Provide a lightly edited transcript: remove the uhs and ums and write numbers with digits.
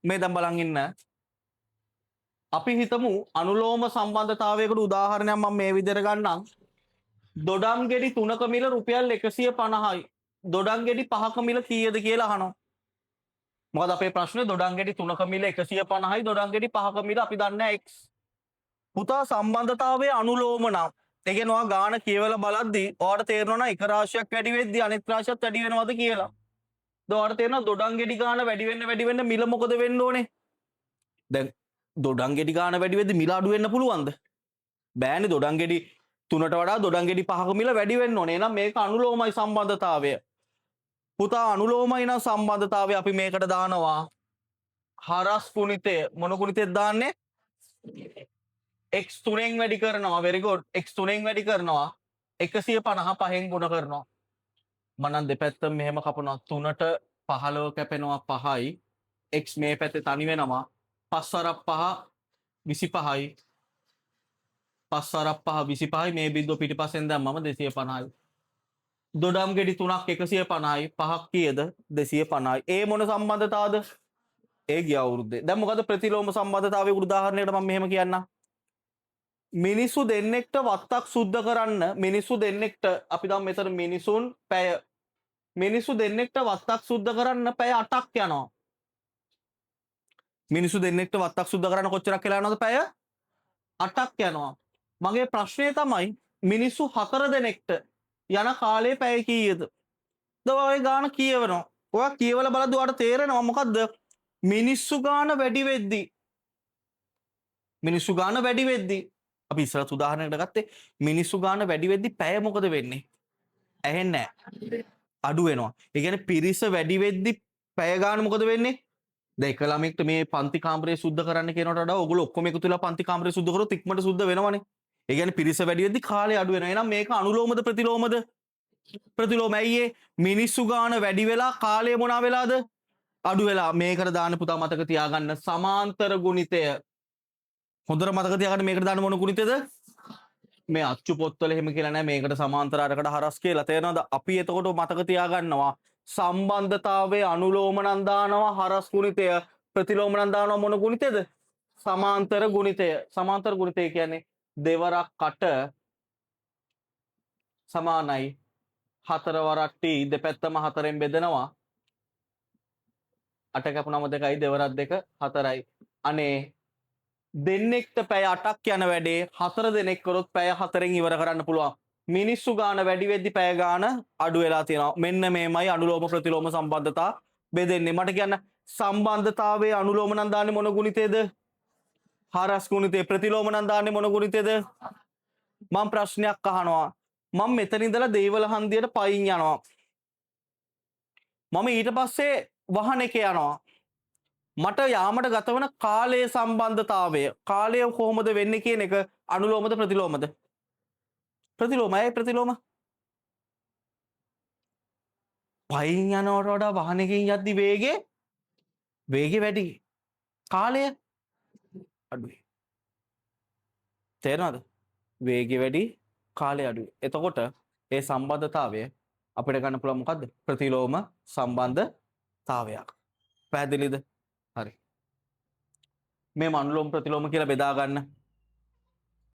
මේ දැන් බලන් ඉන්න. අපි හිතමු අනුලෝම සම්බන්ධතාවයකට උදාහරණයක් මම මේ විදිහට ගන්නම්. දොඩම් ගෙඩි 3ක මිල රුපියල් 150යි. දොඩම් ගෙඩි 5ක මිල කීයද කියලා අහනවා. මොකද අපේ ප්‍රශ්නේ දොඩම් ගෙඩි 3ක මිල 150යි දොඩම් ගෙඩි 5ක මිල අපි දන්නේ x. පුතා සම්බන්ධතාවයේ අනුලෝම නම් ඒ කියන්නේ ඔයා ගාන කියවලා බලද්දී ඔයාලට තේරෙනවා නම් එක රාශියක් වැඩි වෙද්දී අනිත් රාශියත් වැඩි වෙනවද කියලා. ඔයාලට තේරෙනවා දොඩම් ගෙඩි ගාන වැඩි වෙන්න මිල මොකද වෙන්න ඕනේ? දැන් දොඩම් ගෙඩි ගාන වැඩි වෙද්දී මිල අඩු වෙන්න පුළුවන්ද? බෑනේ. දොඩම් ගෙඩි 3ට වඩා දොඩම් ගෙඩි 5ක මිල වැඩි වෙන්න ඕනේ. එහෙනම් මේක අනුලෝමයි සම්බන්ධතාවය. පුතා අනුලෝමයි නම් සම්බන්ධතාවය අපි මේකට දානවා හරස් ගුණිතය. මොන ගුණිතෙද දාන්නේ? x 3ෙන් වැඩි කරනවා. very good. x 3ෙන් වැඩි කරනවා 155න් ගුණ කරනවා. මම නම් දෙපැත්තම මෙහෙම කපනවා. 3ට 15 කැපෙනවා 5යි. x මේ පැත්තේ තනි වෙනවා. 5 වරක් 5 25යි. 5 වරක් 5 25යි. මේ බිඳුව පිටිපස්සෙන් දැම්මම 250යි. දොඩම් ගෙඩි 3ක් 150යි. 5ක් කීයද? 250යි. ඒ මොන සම්බන්ධතාවද? ඒ ගිය අවුරුද්දේ. දැන් මොකද ප්‍රතිලෝම සම්බන්ධතාවයේ උදාහරණයකට මම මෙහෙම කියන්නම්. මිනිස්සු දෙන්නෙක්ට වත්තක් සුද්ධ කරන්න මිනිස්සු දෙන්නෙක්ට අපි දැන් මෙතන මිනිස්සු දෙන්නෙක්ට වත්තක් සුද්ධ කරන්න පැය 8ක් යනවා. මිනිස්සු දෙන්නෙක්ට වත්තක් සුද්ධ කරන්න කොච්චරක් වෙලා යනවද? පැය 8ක් යනවා. මගේ ප්‍රශ්නේ තමයි මිනිස්සු 4 දෙනෙක්ට යන කාලේ පැය කීයද? ඔය ගාන කියවනවා. ඔයා කියවලා බලද්දී ඔයාලට තේරෙනවා මොකද්ද? මිනිස්සු ගාන වැඩි වෙද්දී අපි ඉස්සරහ උදාහරණයකට ගත්තේ මිනිස්සු ගාන වැඩි වෙද්දී පැය මොකද වෙන්නේ? ඇහෙන්නේ නැහැ. අඩු වෙනවා. ඒ කියන්නේ පිරිස වැඩි වෙද්දී පැය ගාන මොකද වෙන්නේ? දැන් එක ළමෙක්ට මේ පන්ති කාමරය සුද්ධ කරන්න කියනකට වඩා ඔයගොල්ලෝ ඔක්කොම එකතු වෙලා පන්ති කාමරය සුද්ධ කරොත් ඉක්මනට සුද්ධ වෙනවනේ. ඒ කියන්නේ පිරිස වැඩි වෙද්දී කාලය අඩු වෙනවා. එහෙනම් මේක අනුලෝමද ප්‍රතිලෝමද? ප්‍රතිලෝම. ඇයි ඒ? මිනිස්සු ගාන වැඩි වෙලා කාලය මොනවා වෙලාද? අඩු වෙලා. මේකට දාන්න පුතා මතක තියාගන්න සමාන්තර ගුණිතය. හොඳට මතක තියාගන්න මේකට දාන්න මොන ගුණිතද? මේ අච්චු පොත්වල එහෙම කියලා නැහැ. මේකට සමාන්තර අරකට හරස් කියලා. තේරෙනවද? අපි එතකොට මතක තියාගන්නවා සම්බන්ධතාවයේ අනුලෝම නම් දානවා හරස් ගුණිතය. ප්‍රතිලෝම නම් දානවා මොන ගුණිතද? සමාන්තර ගුණිතය. සමාන්තර ගුණිතය කියන්නේ දෙවරක් කට සමානයි 4 වරක් t දෙපැත්තම 4ෙන් බෙදනවා 8 කැපුණම 2යි දෙවරක් 2 4යි. අනේ දෙන්නෙක්ට පැය 8ක් යන වැඩේ 4 දෙනෙක් කරොත් පැය 4ෙන් ඉවර කරන්න පුළුවන්. මිනිස්සු ගාන වැඩි වෙද්දි පැය ගාන අඩු වෙලා තියෙනවා. මෙන්න මේමයි අනුලෝම ප්‍රතිලෝම සම්බන්ධතා බෙදෙන්නේ. මට කියන්න සම්බන්ධතාවයේ අනුලෝම නම් දාන්නේ මොන ගුණිතේද? හරස් ගුණිතේ. ප්‍රතිලෝම නම් දාන්නේ මොන ගුණිතේද? මම ප්‍රශ්නයක් අහනවා. මම මෙතන ඉඳලා දේවල හන්දියට පයින් යනවා. මම ඊට පස්සේ වාහනයක යනවා. මට යාමට ගත වන කාලයේ සම්බන්ධතාවය කාලය කොහොමද වෙන්නේ කියන එක අනුලෝමද ප්‍රතිලෝමද? ප්‍රතිලෝමයි. ප්‍රතිලෝම. පයින් යනවට වඩා වාහනයකින් යද්දි වේගය වැඩි. කාලය අඩුයි. තේරෙනවද? වේගය වැඩි කාලය අඩුයි. එතකොට ඒ සම්බන්ධතාවය අපිට ගන්න පුළුවන් මොකද්ද? ප්‍රතිලෝම සම්බන්ධතාවයක්. පැහැදිලිද? හරි. මේ අනුලෝම ප්‍රතිලෝම කියලා බෙදා ගන්න.